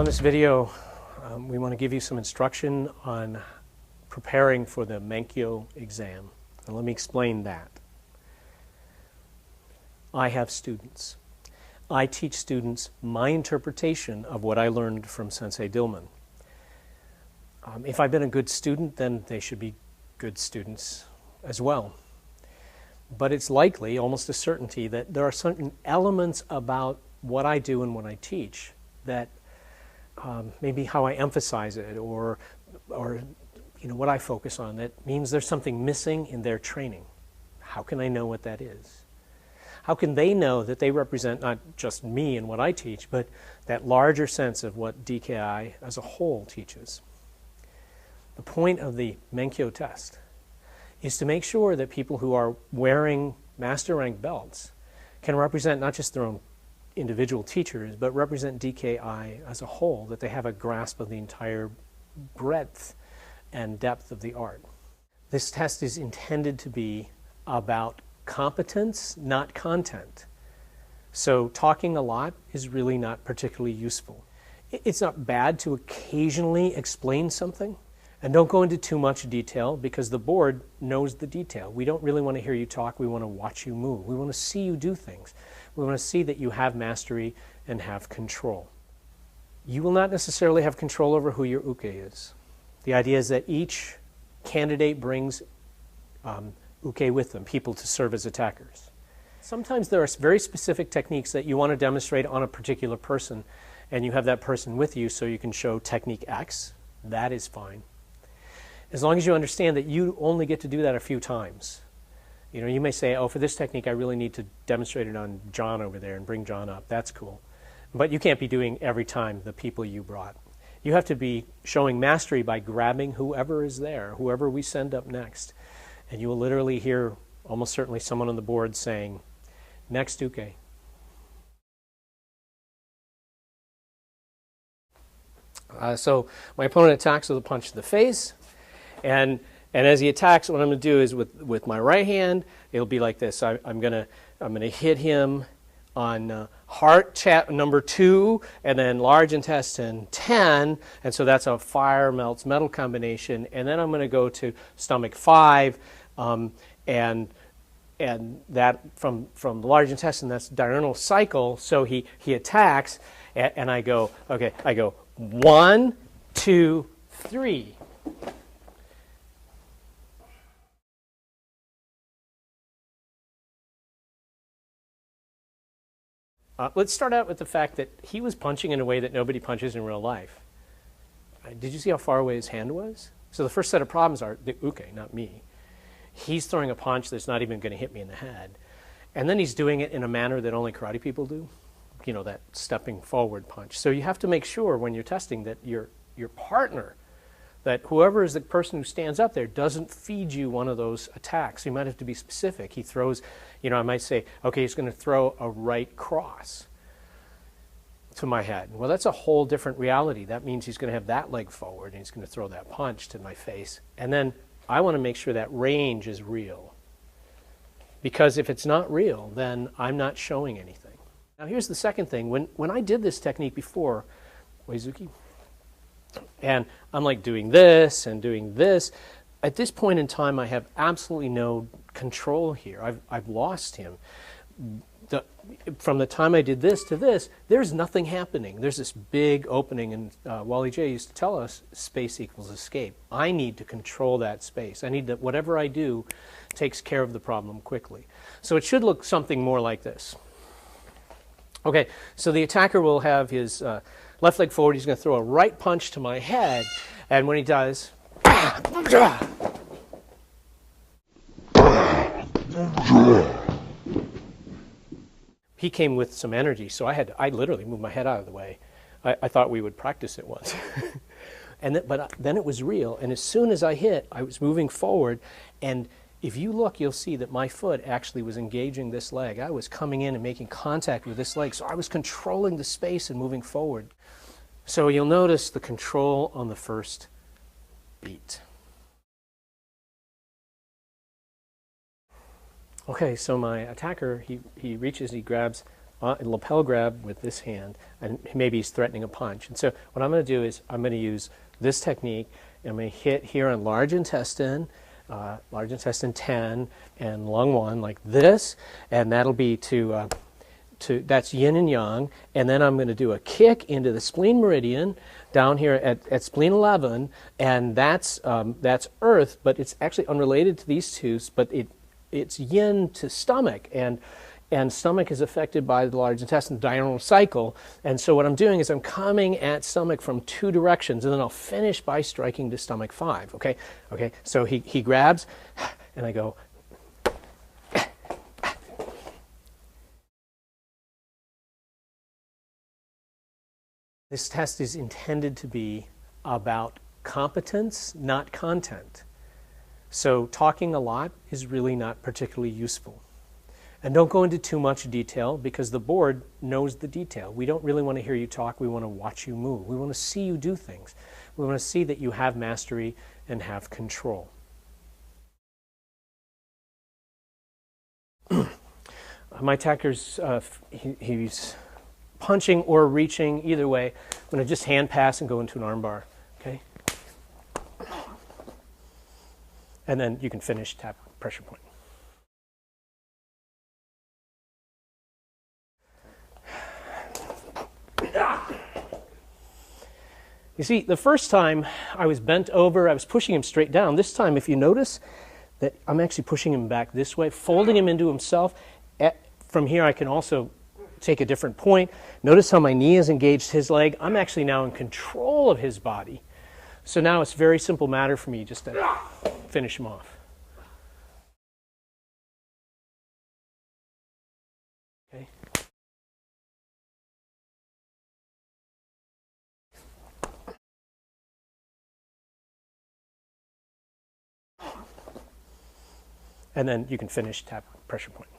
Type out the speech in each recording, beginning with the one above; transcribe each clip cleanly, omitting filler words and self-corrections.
this video, we want to give you some instruction on preparing for the Menkyo exam. And let me explain that. I have students. I teach students my interpretation of what I learned from Sensei Dillman. If I've been a good student, then they should be good students as well. But it's likely, almost a certainty, that there are certain elements about what I do and what I teach that maybe how I emphasize it or what I focus on that means there's something missing in their training. How can I know what that is? How can they know that they represent not just me and what I teach, but that larger sense of what DKI as a whole teaches? The point of the Menkyo test is to make sure that people who are wearing master rank belts can represent not just their own individual teachers, but represent DKI as a whole, that they have a grasp of the entire breadth and depth of the art. This test is intended to be about competence, not content. So talking a lot is really not particularly useful. It's not bad to occasionally explain something, and don't go into too much detail because the board knows the detail. We don't really want to hear you talk, we want to watch you move. We want to see you do things. We want to see that you have mastery and have control. You will not necessarily have control over who your uke is. The idea is that each candidate brings uke with them, people to serve as attackers. Sometimes there are very specific techniques that you want to demonstrate on a particular person, and you have that person with you so you can show technique X. That is fine. As long as you understand that you only get to do that a few times. You know, you may say, oh, for this technique I really need to demonstrate it on John over there and bring John up. That's cool. But you can't be doing every time the people you brought. You have to be showing mastery by grabbing whoever is there, whoever we send up next. And you will literally hear almost certainly someone on the board saying, next uke. So my opponent attacks with a punch to the face. And as he attacks, what I'm going to do is with my right hand, it'll be like this. I'm going to hit him on heart chat number 2, and then large intestine 10, and so that's a fire melts metal combination. And then I'm going to go to stomach 5, and that from the large intestine, that's diurnal cycle. So he attacks, and I go, okay, I go 1, 2, 3. Let's start out with the fact that he was punching in a way that nobody punches in real life. Did you see how far away his hand was? So the first set of problems are the uke, not me. He's throwing a punch that's not even going to hit me in the head. And then he's doing it in a manner that only karate people do. You know, that stepping forward punch. So you have to make sure when you're testing that your partner, that whoever is the person who stands up there doesn't feed you one of those attacks. You might have to be specific. He throws, I might say, okay, he's going to throw a right cross to my head. Well, that's a whole different reality. That means he's going to have that leg forward and he's going to throw that punch to my face. And then I want to make sure that range is real. Because if it's not real, then I'm not showing anything. Now here's the second thing. When I did this technique before, Uezuki, and I'm like doing this and doing this. At this point in time, I have absolutely no control here. I've lost him. From the time I did this to this, there's nothing happening. There's this big opening, and Wally J used to tell us space equals escape. I need to control that space. I need that whatever I do takes care of the problem quickly. So it should look something more like this. Okay, so the attacker will have his left leg forward. He's going to throw a right punch to my head, and when he does, he came with some energy, so I literally moved my head out of the way. I thought we would practice it once. But then it was real, and as soon as I hit, I was moving forward, and if you look, you'll see that my foot actually was engaging this leg. I was coming in and making contact with this leg, so I was controlling the space and moving forward. So you'll notice the control on the first beat. Okay, so my attacker, he reaches, he grabs lapel grab with this hand, and maybe he's threatening a punch. And so what I'm going to do is I'm going to use this technique, and I'm going to hit here on large intestine 10, and lung 1 like this, and that'll be that's yin and yang, and then I'm going to do a kick into the spleen meridian down here at spleen 11, and that's earth, but it's actually unrelated to these two, but it's yin to stomach, and stomach is affected by the large intestine diurnal cycle, and so what I'm doing is I'm coming at stomach from 2 directions, and then I'll finish by striking to stomach 5, okay? So he grabs, and I go, this test is intended to be about competence, not content. So talking a lot is really not particularly useful. And don't go into too much detail, because the board knows the detail. We don't really want to hear you talk. We want to watch you move. We want to see you do things. We want to see that you have mastery and have control. My attacker's, he's punching or reaching, either way. I'm going to just hand pass and go into an arm bar, okay? And then you can finish tap pressure point. You see, the first time I was bent over, I was pushing him straight down. This time, if you notice that I'm actually pushing him back this way, folding him into himself. From here, I can also take a different point. Notice how my knee has engaged his leg. I'm actually now in control of his body. So now it's a very simple matter for me just to finish him off. Okay. And then you can finish tap pressure point.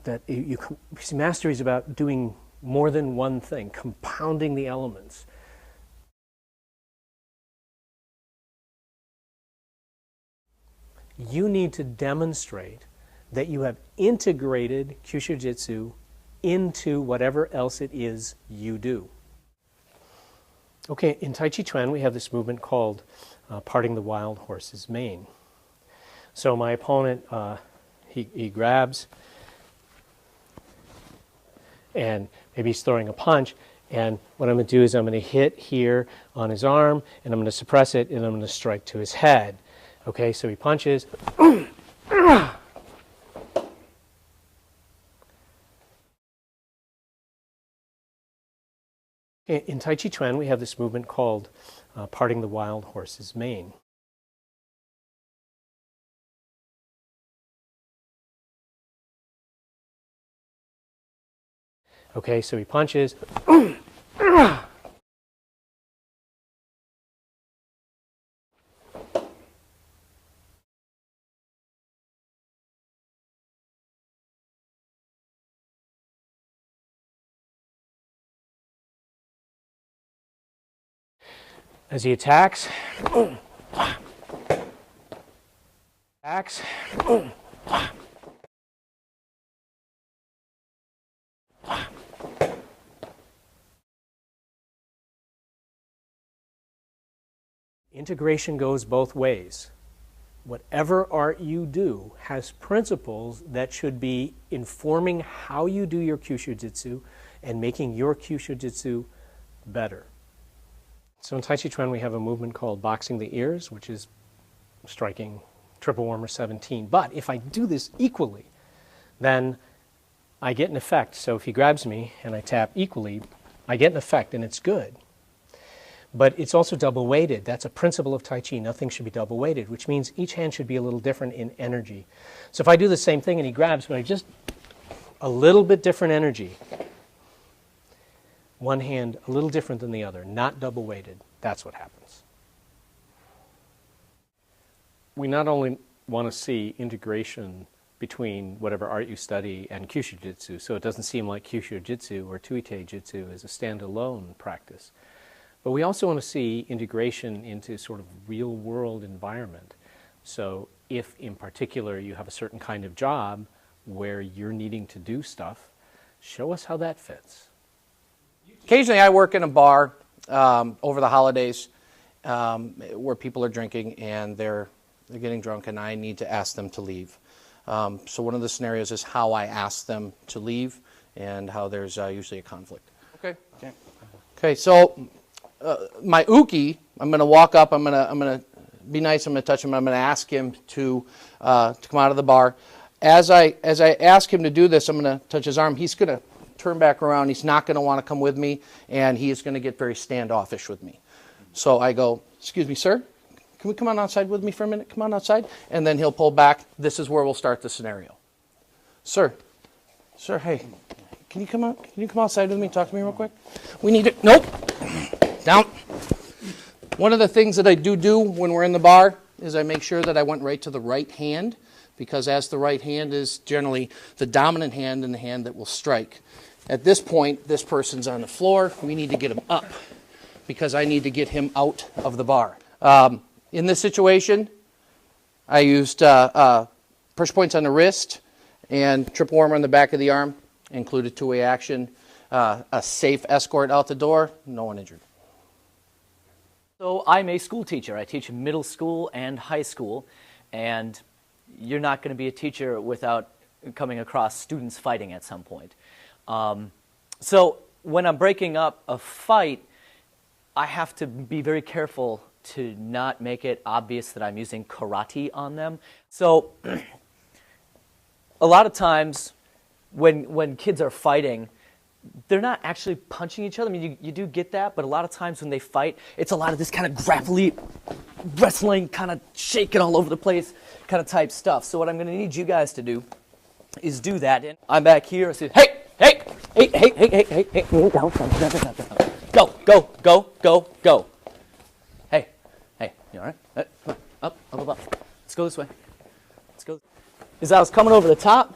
That mastery is about doing more than one thing, compounding the elements. You need to demonstrate that you have integrated Kyushu Jitsu into whatever else it is you do. Okay, in Tai Chi Chuan we have this movement called parting the wild horse's mane. So my opponent, he grabs, and maybe he's throwing a punch, and what I'm going to do is I'm going to hit here on his arm, and I'm going to suppress it, and I'm going to strike to his head. Okay, so he punches. In Tai Chi Chuan, we have this movement called parting the wild horse's mane. Okay, so he punches. As he attacks, Integration goes both ways. Whatever art you do has principles that should be informing how you do your Kyushu Jitsu and making your Kyushu Jitsu better. So in Tai Chi Chuan we have a movement called boxing the ears, which is striking triple warmer 17. But if I do this equally, then I get an effect. So if he grabs me and I tap equally, I get an effect and it's good. But it's also double weighted. That's a principle of Tai Chi. Nothing should be double weighted, which means each hand should be a little different in energy. So if I do the same thing and he grabs, but I just a little bit different energy. One hand a little different than the other, not double weighted. That's what happens. We not only want to see integration between whatever art you study and Kyushu Jitsu, so it doesn't seem like Kyushu Jitsu or Tuite Jitsu is a standalone practice. But we also want to see integration into sort of real-world environment. So if, in particular, you have a certain kind of job where you're needing to do stuff, show us how that fits. Occasionally I work in a bar over the holidays where people are drinking and they're getting drunk and I need to ask them to leave. So one of the scenarios is how I ask them to leave and how there's usually a conflict. Okay. So my uke, I'm going to walk up. I'm going to be nice. I'm going to touch him. I'm going to ask him to come out of the bar. As I ask him to do this, I'm going to touch his arm. He's going to turn back around. He's not going to want to come with me, and he is going to get very standoffish with me. So I go, "Excuse me, sir. Can we come on outside with me for a minute? Come on outside." And then he'll pull back. This is where we'll start the scenario. Sir, hey, can you come out? Can you come outside with me? Talk to me real quick. We need it. Nope. Down. One of the things that I do when we're in the bar is I make sure that I went right to the right hand, because as the right hand is generally the dominant hand and the hand that will strike. At this point, this person's on the floor. We need to get him up because I need to get him out of the bar. In this situation, I used pressure points on the wrist and triple warmer on the back of the arm, included two-way action, a safe escort out the door, no one injured. So I'm a school teacher. I teach middle school and high school, and you're not going to be a teacher without coming across students fighting at some point. So when I'm breaking up a fight, I have to be very careful to not make it obvious that I'm using karate on them. So a lot of times when kids are fighting, they're not actually punching each other. I mean, you do get that, but a lot of times when they fight, it's a lot of this kind of grapply, wrestling, kind of shaking all over the place kind of type stuff. So what I'm going to need you guys to do is do that. And I'm back here. I say, hey, down. Go. Hey, you all right? Come on, up. Let's go this way. Let's go. As I was coming over the top,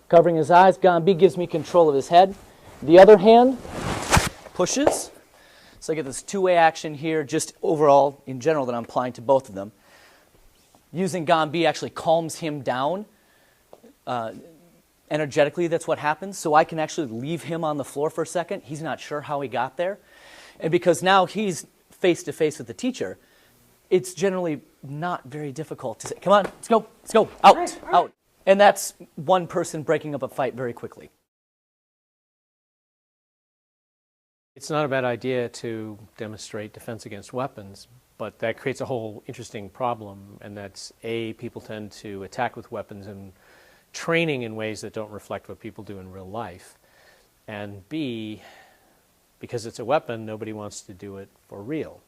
covering his eyes, Ganbi gives me control of his head. The other hand pushes. So I get this two-way action here, just overall, in general, that I'm applying to both of them. Using Ganbi actually calms him down. Energetically, that's what happens. So I can actually leave him on the floor for a second. He's not sure how he got there. And because now he's face-to-face with the teacher, it's generally not very difficult to say, come on, let's go, out. And that's one person breaking up a fight very quickly. It's not a bad idea to demonstrate defense against weapons, but that creates a whole interesting problem, and that's A, people tend to attack with weapons and training in ways that don't reflect what people do in real life, and B, because it's a weapon, nobody wants to do it for real.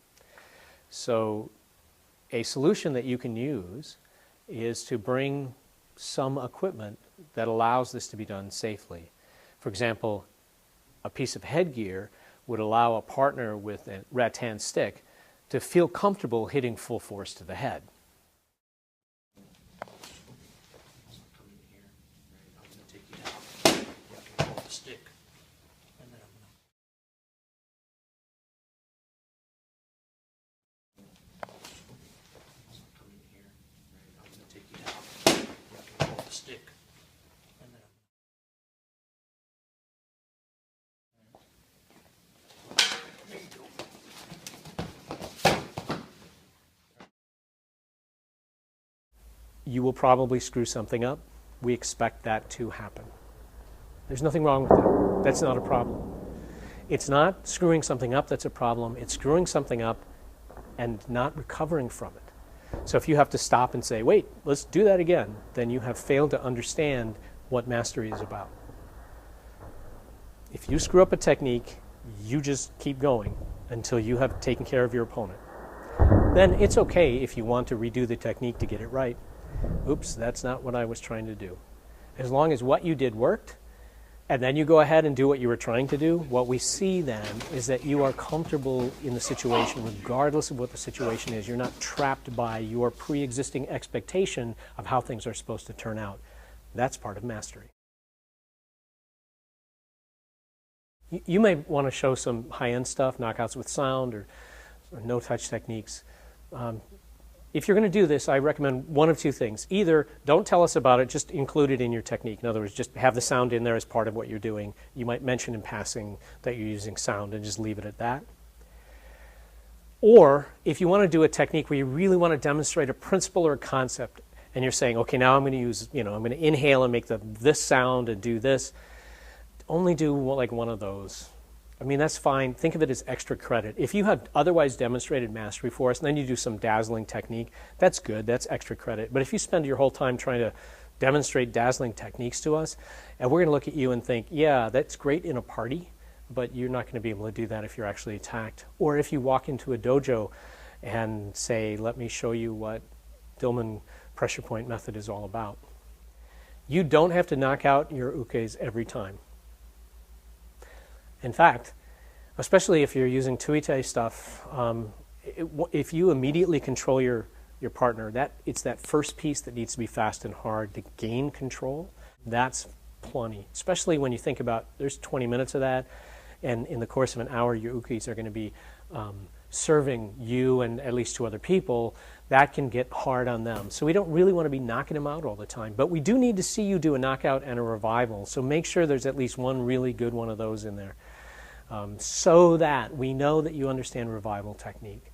So a solution that you can use is to bring some equipment that allows this to be done safely. For example, a piece of headgear would allow a partner with a rattan stick to feel comfortable hitting full force to the head. You will probably screw something up. We expect that to happen. There's nothing wrong with that. That's not a problem. It's not screwing something up that's a problem. It's screwing something up and not recovering from it. So if you have to stop and say, wait, let's do that again, then you have failed to understand what mastery is about. If you screw up a technique, you just keep going until you have taken care of your opponent. Then it's okay if you want to redo the technique to get it right. Oops, that's not what I was trying to do. As long as what you did worked, and then you go ahead and do what you were trying to do, what we see then is that you are comfortable in the situation regardless of what the situation is. You're not trapped by your pre-existing expectation of how things are supposed to turn out. That's part of mastery. You may want to show some high-end stuff, knockouts with sound or no-touch techniques. If you're going to do this, I recommend one of two things. Either don't tell us about it, just include it in your technique. In other words, just have the sound in there as part of what you're doing. You might mention in passing that you're using sound and just leave it at that. Or if you want to do a technique where you really want to demonstrate a principle or a concept, and you're saying, okay, now I'm going to use, I'm going to inhale and make this sound and do this, only do like one of those. I mean, that's fine. Think of it as extra credit. If you have otherwise demonstrated mastery for us, and then you do some dazzling technique, that's good. That's extra credit. But if you spend your whole time trying to demonstrate dazzling techniques to us, and we're going to look at you and think, yeah, that's great in a party, but you're not going to be able to do that if you're actually attacked. Or if you walk into a dojo and say, let me show you what Dillman pressure point method is all about. You don't have to knock out your ukes every time. In fact, especially if you're using tuite stuff, if you immediately control your partner, it's that first piece that needs to be fast and hard to gain control. That's plenty, especially when you think about there's 20 minutes of that, and in the course of an hour, your ukes are going to be serving you and at least two other people. That can get hard on them. So we don't really want to be knocking them out all the time. But we do need to see you do a knockout and a revival. So make sure there's at least one really good one of those in there. So that we know that you understand revival technique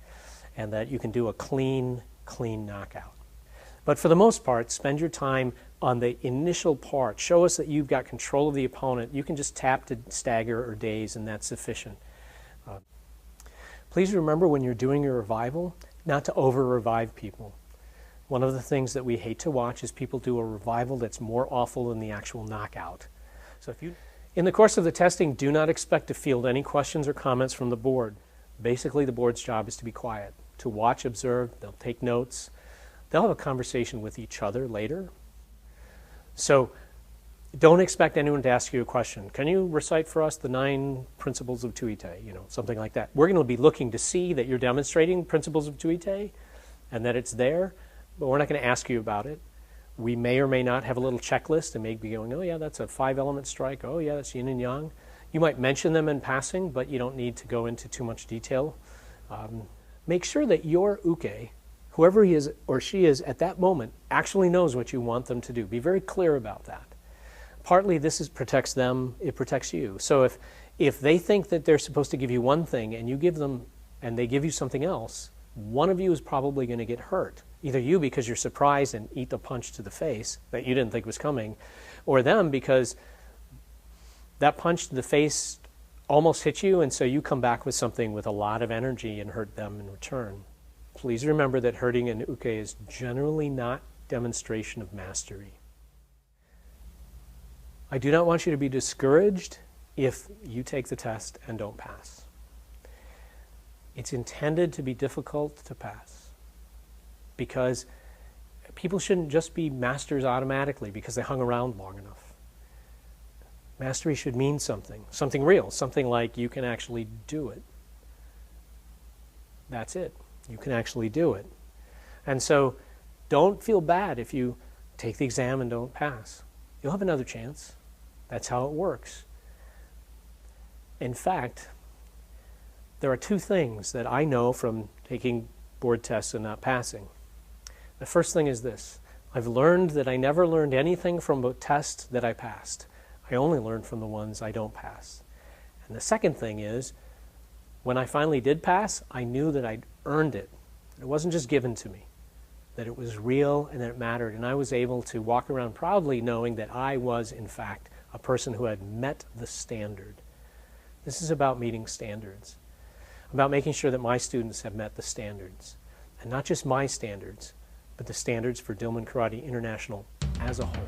and that you can do a clean knockout. But for the most part, spend your time on the initial part. Show us that you've got control of the opponent. You can just tap to stagger or daze, and that's sufficient. Please remember when you're doing your revival, not to over-revive people. One of the things that we hate to watch is people do a revival that's more awful than the actual knockout. So in the course of the testing, do not expect to field any questions or comments from the board. Basically, the board's job is to be quiet, to watch, observe, they'll take notes. They'll have a conversation with each other later. So don't expect anyone to ask you a question. Can you recite for us the 9 principles of tuite? Something like that. We're going to be looking to see that you're demonstrating principles of tuite and that it's there, but we're not going to ask you about it. We may or may not have a little checklist and may be going, oh yeah, that's a 5-element strike. Oh yeah, that's yin and yang. You might mention them in passing, but you don't need to go into too much detail. Make sure that your uke, whoever he is or she is at that moment, actually knows what you want them to do. Be very clear about that. Partly this protects them, it protects you. So if they think that they're supposed to give you one thing and you give them, and they give you something else, one of you is probably going to get hurt. Either you because you're surprised and eat the punch to the face that you didn't think was coming, or them because that punch to the face almost hit you and so you come back with something with a lot of energy and hurt them in return. Please remember that hurting an uke is generally not demonstration of mastery. I do not want you to be discouraged if you take the test and don't pass. It's intended to be difficult to pass because people shouldn't just be masters automatically because they hung around long enough. Mastery should mean something real, something like you can actually do it. That's it. You can actually do it. And so don't feel bad if you take the exam and don't pass. You'll have another chance. That's how it works. In fact, there are 2 things that I know from taking board tests and not passing. The first thing is this. I've learned that I never learned anything from a test that I passed. I only learned from the ones I don't pass. And the second thing is, when I finally did pass, I knew that I'd earned it. It wasn't just given to me, that it was real and that it mattered. And I was able to walk around proudly knowing that I was, in fact, a person who had met the standard. This is about meeting standards, about making sure that my students have met the standards. And not just my standards, but the standards for Dillman Karate International as a whole.